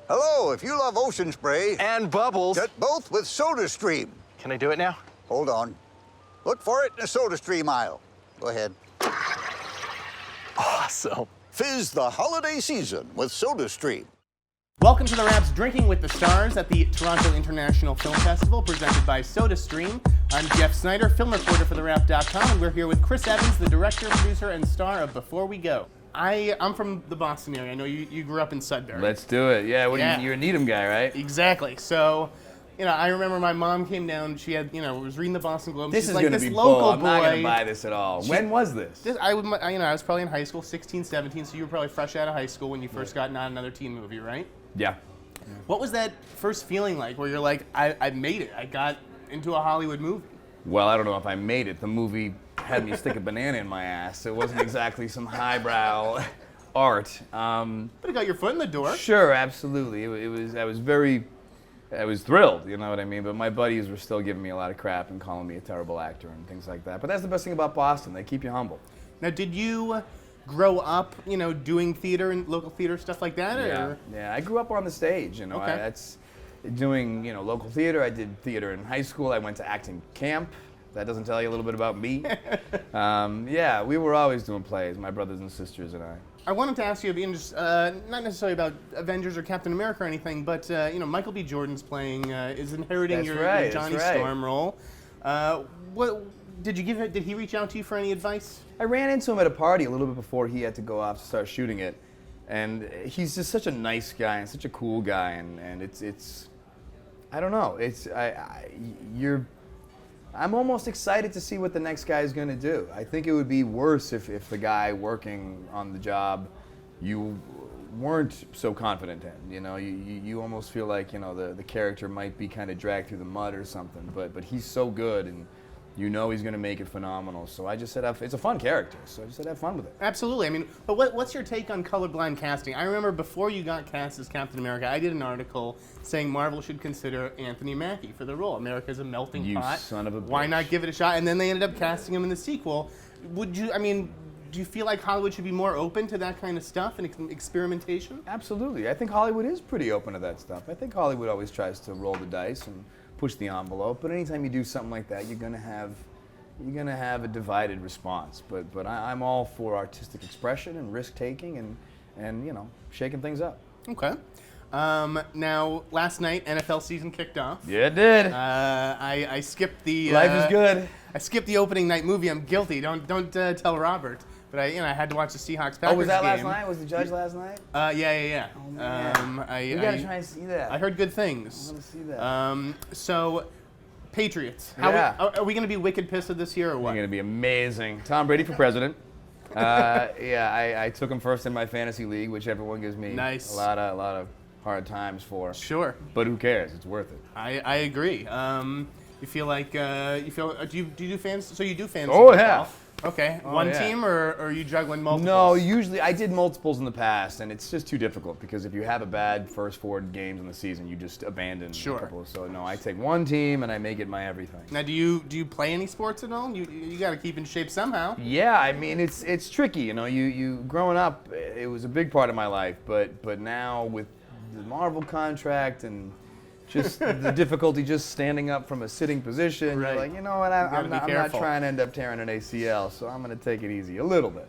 Hello, if you love ocean spray And bubbles. get both with SodaStream. Can I do it now? Hold on. Look for it in the SodaStream aisle. Go ahead. Awesome. Fizz the holiday season with SodaStream. Welcome to the Raps Drinking with the Stars at the Toronto International Film Festival, presented by SodaStream. I'm Jeff Snyder, film reporter for TheWrap.com, and we're here with Chris Evans, the director, producer, and star of Before We Go. I'm from the Boston area. I know you grew up in Sudbury. Let's do it. Yeah, Yeah. You're a Needham guy, right? Exactly. So, I remember my mom came down. She had, was reading the Boston Globe. This She's is like, going to this be local bull. I'm boy. not going to buy this at all. When was this? I was probably in high school, 16, 17. So you were probably fresh out of high school when you first got Not Another Teen Movie, right? Yeah. What was that first feeling like, where you're like, I made it. I got into a Hollywood movie. Well, I don't know if I made it. The movie had me stick a banana in my ass. It wasn't exactly some highbrow art. But it got your foot in the door. Sure, absolutely. I was thrilled, you know what I mean? But my buddies were still giving me a lot of crap and calling me a terrible actor and things like that. But that's the best thing about Boston. They keep you humble. Now, did you grow up, doing theater and local theater stuff like that? Or? Yeah. I grew up on the stage, Okay. That's doing, local theater. I did theater in high school. I went to acting camp. That doesn't tell you a little bit about me. We were always doing plays, my brothers and sisters and I. I wanted to ask you, not necessarily about Avengers or Captain America or anything, but Michael B. Jordan's is inheriting That's your right, Johnny that's right. Storm role. Did he reach out to you for any advice? I ran into him at a party a little bit before he had to go off to start shooting it, and he's just such a nice guy and such a cool guy, and it's I don't know, I'm almost excited to see what the next guy is going to do. I think it would be worse if the guy working on the job you weren't so confident in. You almost feel like the character might be kind of dragged through the mud or something. But he's so good, and he's going to make it phenomenal. So I just said it's a fun character. So I just said have fun with it. Absolutely. But what's your take on colorblind casting? I remember before you got cast as Captain America, I did an article saying Marvel should consider Anthony Mackie for the role. America's a melting You pot. son of a Why bitch. not give it a shot? And then they ended up casting him in the sequel. Do you feel like Hollywood should be more open to that kind of stuff and experimentation? Absolutely. I think Hollywood is pretty open to that stuff. I think Hollywood always tries to roll the dice and push the envelope, but anytime you do something like that, you're gonna have a divided response. But I'm all for artistic expression and risk taking and shaking things up. Okay. Now, last night, NFL season kicked off. Yeah, it did. I skipped the. Life is good. I skipped the opening night movie. I'm guilty. Don't tell Robert. But I had to watch the Seahawks Packers game. Oh, was that last night? Was the judge last night? Yeah. Oh, man. You gotta try and see that. I heard good things. I want to see that. So, Patriots. Yeah. Are we going to be wicked pissed at this year or what? You're gonna be amazing. Tom Brady for president. I took him first in my fantasy league, which everyone gives me Nice. a lot of hard times for. Sure. But who cares? It's worth it. I agree. You feel like do you do fans? So you do fantasy? Oh, football. yeah. Okay. Oh, One yeah. team, or are you juggling multiples? No, usually I did multiples in the past, and it's just too difficult because if you have a bad first 4 games in the season, you just abandon Sure. a couple. So no, I take one team and I make it my everything. Now, do you play any sports at all? You got to keep in shape somehow. Yeah, it's tricky. You growing up, it was a big part of my life, but now with the Marvel contract and just the difficulty just standing up from a sitting position, Right. you're like, you know what, I'm gotta be not careful. trying to end up tearing an ACL, so I'm going to take it easy a little bit.